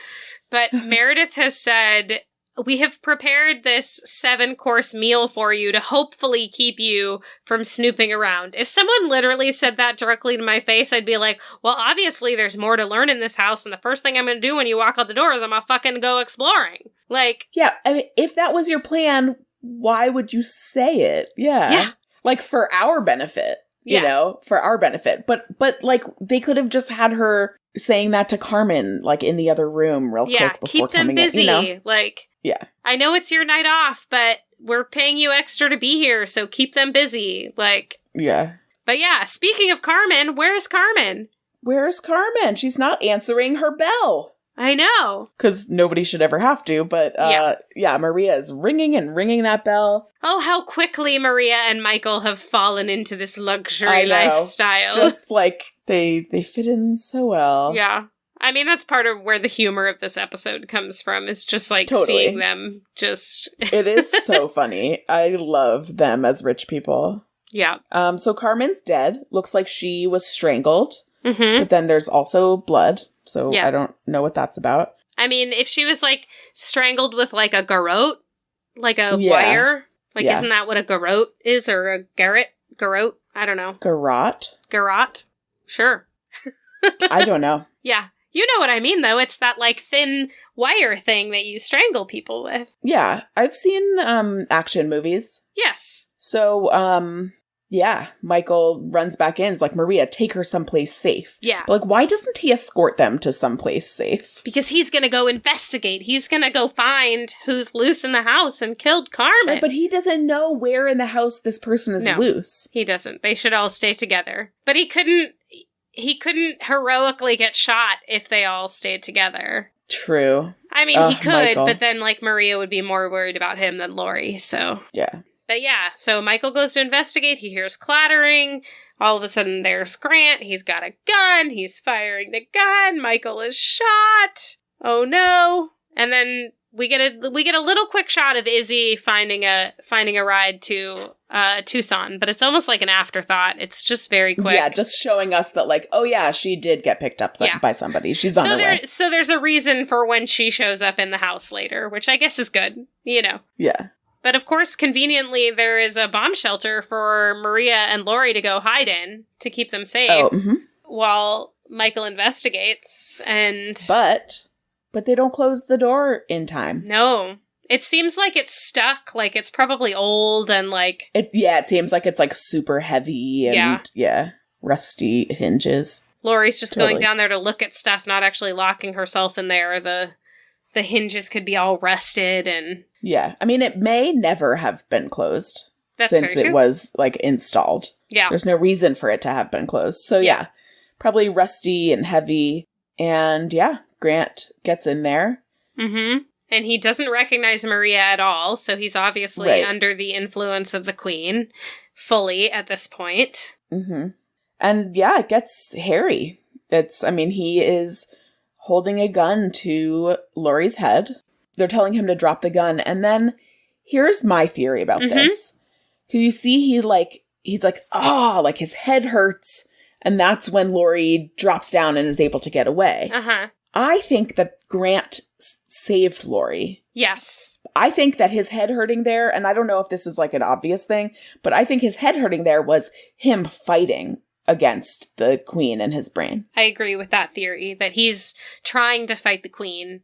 but Meredith has said, we have prepared this 7-course meal for you to hopefully keep you from snooping around. If someone literally said that directly to my face, I'd be like, well, obviously there's more to learn in this house, and the first thing I'm going to do when you walk out the door is I'm going to fucking go exploring. Like, yeah, I mean, if that was your plan, why would you say it? Yeah. Yeah. Like, for our benefit, for our benefit. But like, they could have just had her saying that to Carmen, like, in the other room real quick before keep them coming busy. in, Like, yeah. I know it's your night off, but we're paying you extra to be here, so keep them busy. Like, yeah. But yeah, speaking of Carmen, where's Carmen? Where's Carmen? She's not answering her bell. I know. Because nobody should ever have to, but Maria is ringing and ringing that bell. Oh, how quickly Maria and Michael have fallen into this luxury lifestyle. Just like they fit in so well. Yeah. I mean, that's part of where the humor of this episode comes from, is just like seeing them just... It is so funny. I love them as rich people. Yeah. So Carmen's dead. Looks like she was strangled. Mm-hmm. But then there's also blood. So I don't know what that's about. I mean, if she was like strangled with like a garrote, like a wire, like isn't that what a garrote is? Or a garrote? I don't know. Garrote? Sure. I don't know. Yeah. You know what I mean, though. It's that like thin wire thing that you strangle people with. Yeah. I've seen action movies. Yes. So, Michael runs back in. It's like, Maria, take her someplace safe. Yeah. But like, why doesn't he escort them to someplace safe? Because he's going to go investigate. He's going to go find who's loose in the house and killed Carmen. But he doesn't know where in the house this person is loose. He doesn't. They should all stay together. But he couldn't heroically get shot if they all stayed together. True. I mean, he could, Michael. but then like Maria would be more worried about him than Lori, so. Yeah. But yeah, so Michael goes to investigate. He hears clattering. All of a sudden, there's Grant. He's got a gun. He's firing the gun. Michael is shot. Oh no! And then we get a little quick shot of Izzy finding a ride to Tucson, but it's almost like an afterthought. It's just very quick. Yeah, just showing us that like, oh yeah, she did get picked up by somebody. She's on her way. So there's a reason for when she shows up in the house later, which I guess is good. Yeah. But of course, conveniently, there is a bomb shelter for Maria and Lori to go hide in to keep them safe while Michael investigates. But they don't close the door in time. No. It seems like it's stuck, like it's probably old and like... It seems like it's like super heavy and rusty hinges. Lori's just going down there to look at stuff, not actually locking herself in there. The hinges could be all rusted and... Yeah. I mean, it may never have been closed. That's since very true. It was like installed. Yeah. There's no reason for it to have been closed. So yeah, probably rusty and heavy. And Grant gets in there. Mm-hmm. And he doesn't recognize Maria at all. So he's obviously under the influence of the Queen fully at this point. Mm-hmm. And it gets hairy. He is holding a gun to Lori's head. They're telling him to drop the gun. And then here's my theory about this. Because you see he's like, like his head hurts. And that's when Lori drops down and is able to get away. Uh-huh. I think that Grant saved Lori. Yes. I think that his head hurting there, and I don't know if this is like an obvious thing, but I think his head hurting there was him fighting against the Queen in his brain. I agree with that theory, that he's trying to fight the Queen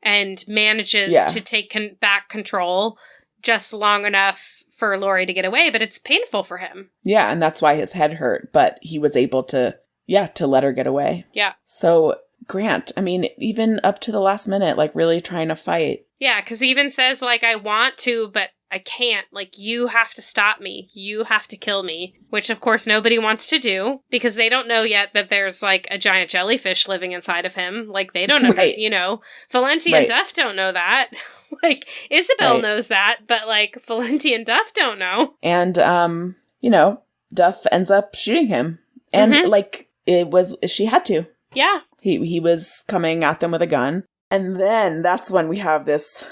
and manages to take back control just long enough for Lori to get away, but it's painful for him. Yeah, and that's why his head hurt, but he was able to let her get away. Yeah. So Grant, even up to the last minute, like really trying to fight. Yeah, because he even says, like, I want to, but I can't. Like, you have to stop me. You have to kill me. Which, of course, nobody wants to do, because they don't know yet that there's, like, a giant jellyfish living inside of him. Like, they don't know, Valenti and Duff don't know that. Like, Isabel knows that, but, like, Valenti and Duff don't know. And, Duff ends up shooting him. And, she had to. Yeah. He was coming at them with a gun. And then that's when we have this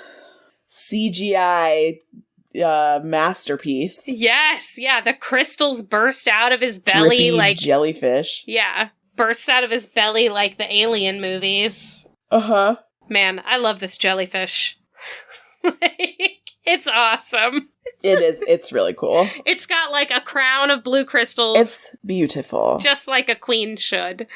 CGI masterpiece. Yes. Yeah. The crystals burst out of his belly Drippy like jellyfish. Yeah. Bursts out of his belly like the Alien movies. Uh-huh. Man, I love this jellyfish. It's awesome. It is. It's really cool. It's got like a crown of blue crystals. It's beautiful. Just like a queen should.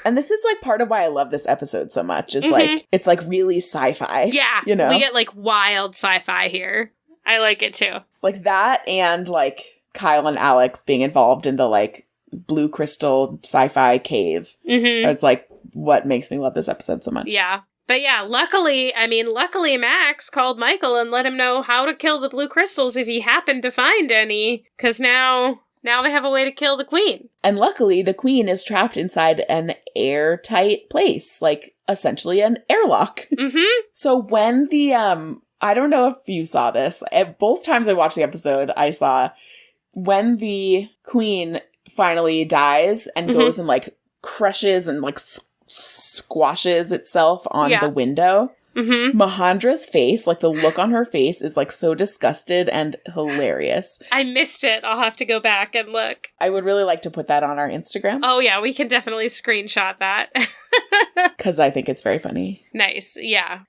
And this is like part of why I love this episode so much. Is like, it's like really sci-fi. Yeah. We get like wild sci-fi here. I like it too. Like that and like Kyle and Alex being involved in the like blue crystal sci-fi cave. It's like what makes me love this episode so much. Yeah. But yeah, luckily Max called Michael and let him know how to kill the blue crystals if he happened to find any. Because now they have a way to kill the queen. And luckily, the queen is trapped inside an airtight place, like essentially an airlock. So when the, I don't know if you saw this, at both times I watched the episode, I saw when the queen finally dies and goes and like crushes and like squashes itself on the window. Mahandra's face, like the look on her face is like so disgusted and hilarious. I missed it. I'll have to go back and look. I would really like to put that on our Instagram. Oh yeah, we can definitely screenshot that. Because I think it's very funny. Nice. Yeah.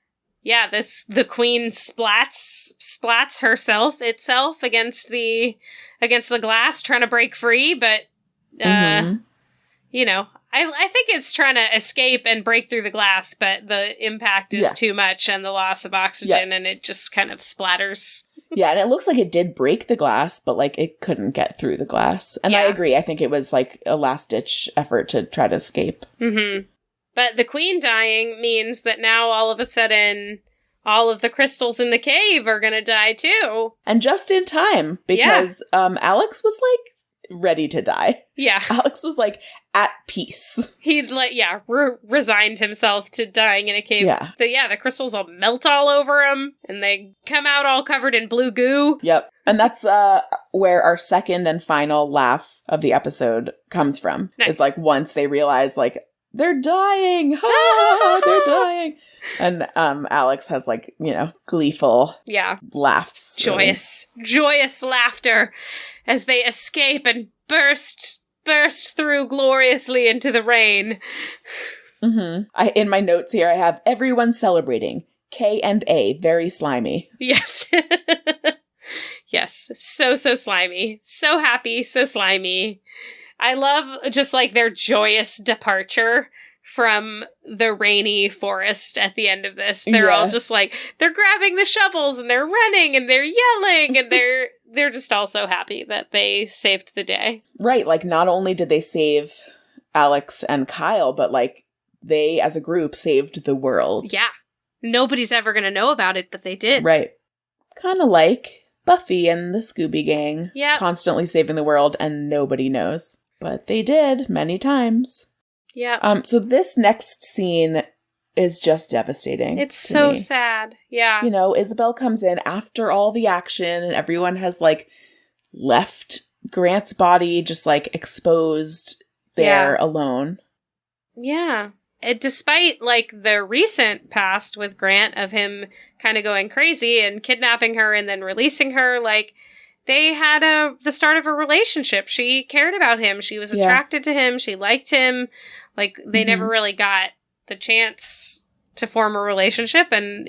Yeah, the queen splats herself against the glass trying to break free, but I think it's trying to escape and break through the glass, but the impact is too much and the loss of oxygen, and it just kind of splatters. Yeah, and it looks like it did break the glass, but like it couldn't get through the glass. And I agree. I think it was like a last-ditch effort to try to escape. But the queen dying means that now all of a sudden all of the crystals in the cave are going to die too. And just in time, because Alex was like ready to die. Yeah. Alex was like at peace. He'd resigned himself to dying in a cave. Yeah. The crystals all melt all over him and they come out all covered in blue goo. Yep. And that's where our second and final laugh of the episode comes from. Nice. It's like once they realize like they're dying. Ah, they're dying. And Alex has like, gleeful laughs. Joyous laughter as they escape and burst through gloriously into the rain. In my notes here, I have everyone celebrating. K&A, very slimy. Yes. Yes. So slimy. So happy, so slimy. I love just like their joyous departure from the rainy forest at the end of this. They're all just like, they're grabbing the shovels and they're running and they're yelling and they're just all so happy that they saved the day. Right. Like not only did they save Alex and Kyle, but like they as a group saved the world. Yeah. Nobody's ever going to know about it, but they did. Right. Kind of like Buffy and the Scooby Gang. Yeah. Constantly saving the world and nobody knows. But they did many times. Yeah. So this next scene is just devastating. It's so sad. Yeah. Isabel comes in after all the action and everyone has like left Grant's body just like exposed there alone. Yeah. Despite like the recent past with Grant of him kind of going crazy and kidnapping her and then releasing her, like they had the start of a relationship. She cared about him. She was attracted to him. She liked him. Like, they never really got the chance to form a relationship. And,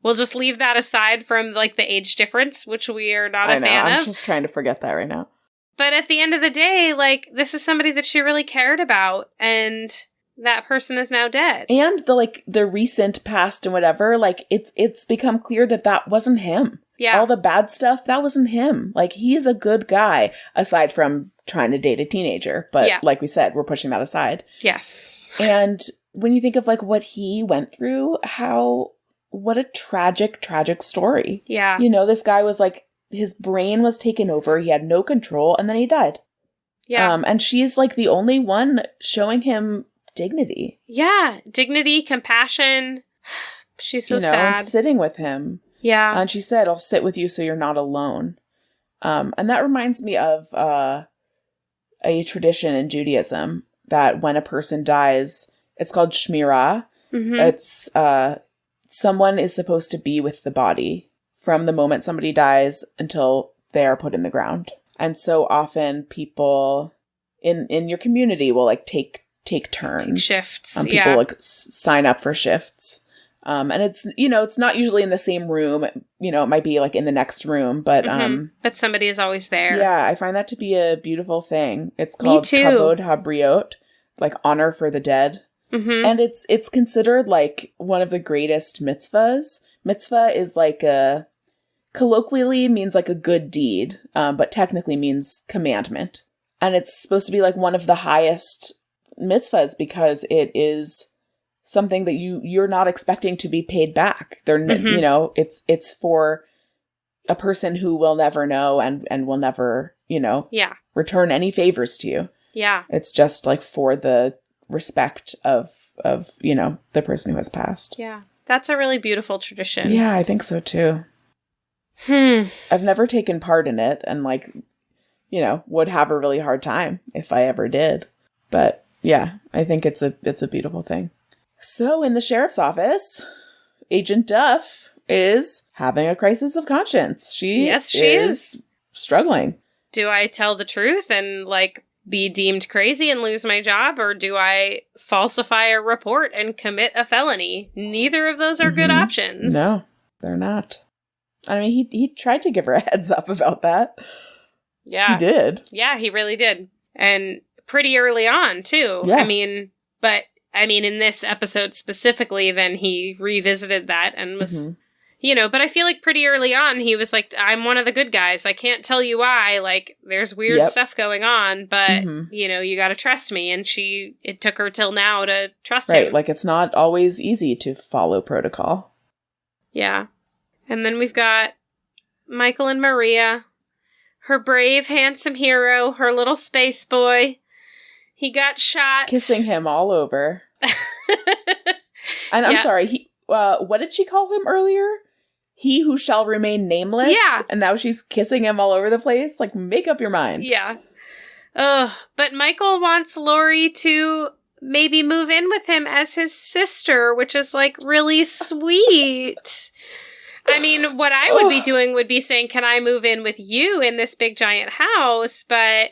we'll just leave that aside from, like, the age difference, which we are not a fan of. I'm just trying to forget that right now. But at the end of the day, like, this is somebody that she really cared about. And that person is now dead. And the recent past and whatever, like, it's become clear that wasn't him. Yeah. All the bad stuff, that wasn't him. Like, he is a good guy, aside from trying to date a teenager. But like we said, we're pushing that aside. Yes. And when you think of, like, what he went through, what a tragic story. Yeah. This guy was, like, his brain was taken over, he had no control, and then he died. Yeah. And she's, like, the only one showing him dignity. Yeah. Dignity, compassion. She's so sad. And sitting with him. Yeah. And she said, I'll sit with you so you're not alone. And that reminds me of a tradition in Judaism that when a person dies, it's called shmirah. It's someone is supposed to be with the body from the moment somebody dies until they are put in the ground. And so often people in your community will like take turns. Take shifts. People like sign up for shifts. And it's, it's not usually in the same room. It might be like in the next room, but but somebody is always there. Yeah, I find that to be a beautiful thing. It's called kavod habriot, like honor for the dead. And it's considered like one of the greatest mitzvahs. Mitzvah is like colloquially means like a good deed, but technically means commandment. And it's supposed to be like one of the highest mitzvahs because it is something that you're not expecting to be paid back. It's for a person who will never know and will never, return any favors to you. Yeah. It's just like for the respect of the person who has passed. Yeah. That's a really beautiful tradition. Yeah, I think so too. I've never taken part in it and would have a really hard time if I ever did. But yeah, I think it's a beautiful thing. So in the sheriff's office, Agent Duff is having a crisis of conscience. She is struggling. Do I tell the truth and be deemed crazy and lose my job, or do I falsify a report and commit a felony? Neither of those are good options. No, they're not. I mean, he tried to give her a heads up about that. Yeah. He did. Yeah, he really did. And pretty early on, too. Yeah. I mean, in this episode specifically, then he revisited that and was, but I feel like pretty early on, he was like, I'm one of the good guys. I can't tell you why. There's weird stuff going on, but, you got to trust me. And it took her till now to trust him. Right. It's not always easy to follow protocol. Yeah. And then we've got Michael and Maria, her brave, handsome hero, her little space boy. He got shot. Kissing him all over. And I'm sorry, what did she call him earlier? He who shall remain nameless? Yeah. And now she's kissing him all over the place? Make up your mind. Yeah. But Michael wants Lori to maybe move in with him as his sister, which is, really sweet. I mean, what I would be doing would be saying, can I move in with you in this big giant house? But,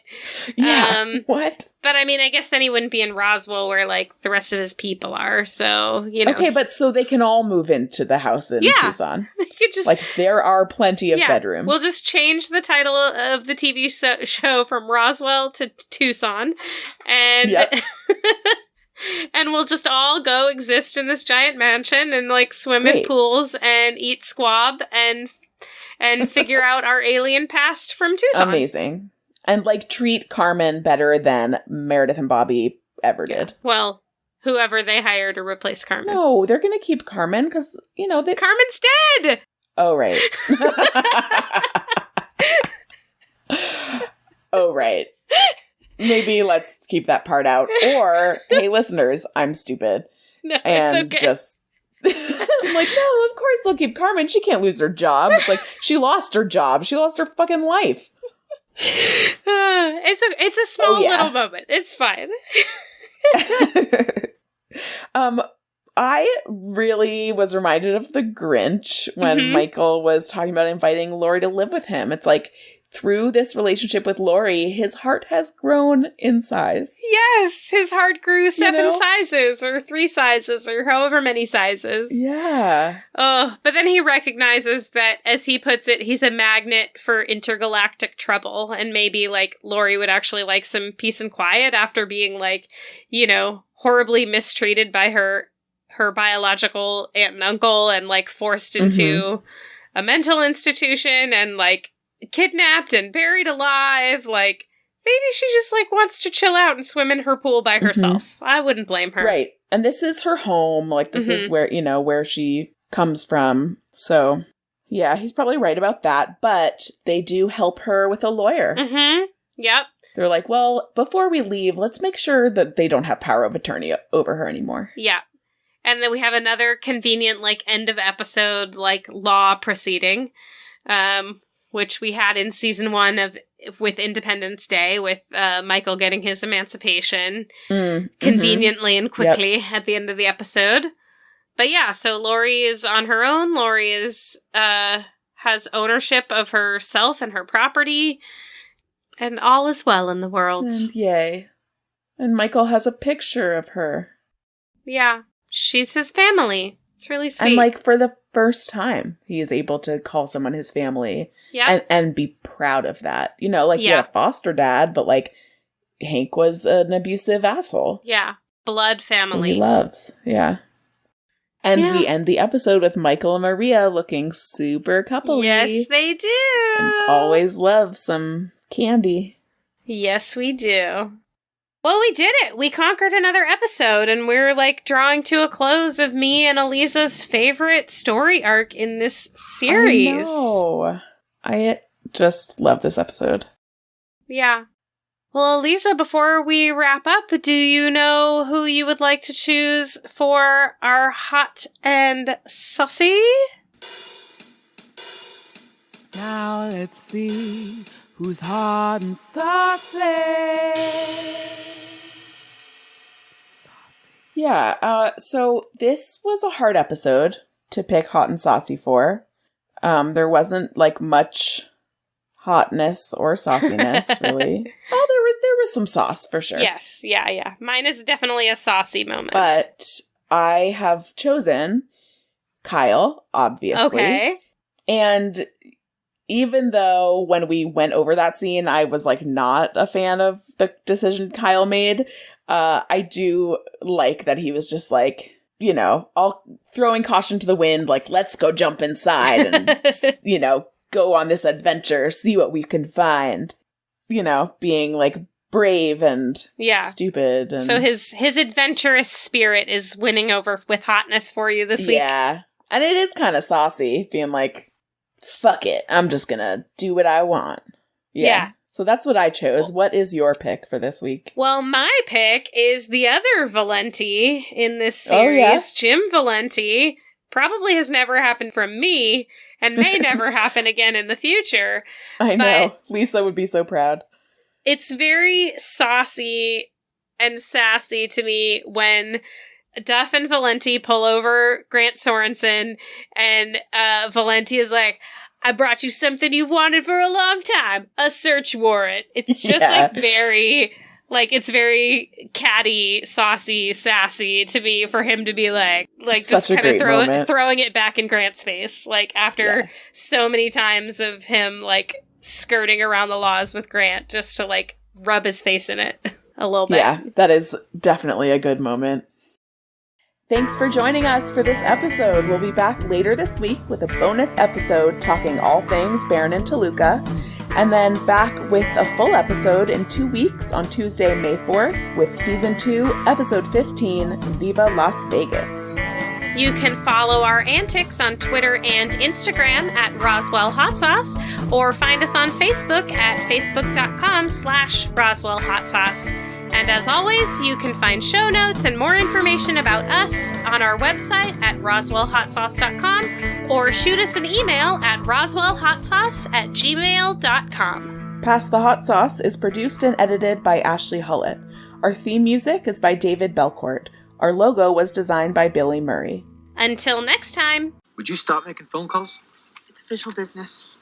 what? But I mean, I guess then he wouldn't be in Roswell where the rest of his people are. So, Okay, but so they can all move into the house in Tucson. They could just, there are plenty of bedrooms. We'll just change the title of the TV show from Roswell to Tucson. And and we'll just all go exist in this giant mansion and swim in pools and eat squab and figure out our alien past from Tucson. Amazing. And treat Carmen better than Meredith and Bobby ever did. Well, whoever they hire to replace Carmen. No, they're going to keep Carmen because, Carmen's dead! Oh, right. Oh, right. Maybe let's keep that part out. Or, hey, listeners, I'm stupid. No, and it's okay. Just, no, of course they'll keep Carmen. She can't lose her job. It's she lost her job. She lost her fucking life. It's a small little moment. It's fine. I really was reminded of the Grinch when Michael was talking about inviting Lori to live with him. It's through this relationship with Lori, his heart has grown in size. Yes, his heart grew 7 sizes or 3 sizes or however many sizes. Yeah. Oh, but then he recognizes that, as he puts it, he's a magnet for intergalactic trouble. And maybe, Lori would actually like some peace and quiet after being, horribly mistreated by her biological aunt and uncle and, forced into a mental institution and, kidnapped and buried alive. Maybe she just wants to chill out and swim in her pool by herself. I wouldn't blame her. Right. And this is her home. This is where, where she comes from. So yeah, he's probably right about that. But they do help her with a lawyer. Yep. They're well, before we leave, let's make sure that they don't have power of attorney over her anymore. Yeah. And then we have another convenient, end of episode, law proceeding. which we had in season 1 with Independence Day, with Michael getting his emancipation conveniently and quickly at the end of the episode. But yeah, so Lori is on her own. Lori is has ownership of herself and her property, and all is well in the world. And yay. And Michael has a picture of her. Yeah, she's his family. It's really sweet. And like for the first time, he is able to call someone his family. Yeah. And be proud of that. You know, like he had a foster dad, but like Hank was an abusive asshole. Yeah. Blood family. Who he loves. Yeah. And we end the episode with Michael and Maria looking super coupley. Yes, they do. And always love some candy. Yes, we do. Well, we did it. We conquered another episode, and we're like drawing to a close of me and Aliza's favorite story arc in this series. I know. I just love this episode. Yeah. Well, Aliza, before we wrap up, do you know who you would like to choose for our hot and saucy? Now let's see who's hot and saucy. Yeah, so this was a hard episode to pick hot and saucy for. There wasn't like much hotness or sauciness, really. Well, there was some sauce for sure. Yes, yeah. Mine is definitely a saucy moment. But I have chosen Kyle, obviously. Okay. And even though when we went over that scene, I was like not a fan of the decision Kyle made, I do like that he was just like, you know, all throwing caution to the wind, like, let's go jump inside and, you know, go on this adventure, see what we can find. You know, being like brave and stupid. And so his adventurous spirit is winning over with hotness for you this week. Yeah. And it is kind of saucy, being like, fuck it, I'm just gonna do what I want. Yeah. So that's what I chose. What is your pick for this week? Well, my pick is the other Valenti in this series, Jim Valenti. Probably has never happened from me and may never happen again in the future. I know. Lisa would be so proud. It's very saucy and sassy to me when Duff and Valenti pull over Grant Sorensen, and Valenti is like, I brought you something you've wanted for a long time, a search warrant. It's just it's very catty, saucy, sassy to me for him to be like just kind of throwing it back in Grant's face, like after so many times of him like skirting around the laws with Grant just to like rub his face in it a little bit. Yeah, that is definitely a good moment. Thanks for joining us for this episode. We'll be back later this week with a bonus episode talking all things Baron and Toluca, and then back with a full episode in 2 weeks on Tuesday, May 4th with Season 2, Episode 15, Viva Las Vegas. You can follow our antics on Twitter and Instagram at Roswell Hot Sauce, or find us on Facebook at facebook.com/Roswell Hot Sauce. And as always, you can find show notes and more information about us on our website at roswellhotsauce.com, or shoot us an email at roswellhotsauce@gmail.com. Pass the Hot Sauce is produced and edited by Ashley Hullett. Our theme music is by David Belcourt. Our logo was designed by Billy Murray. Until next time. Would you stop making phone calls? It's official business.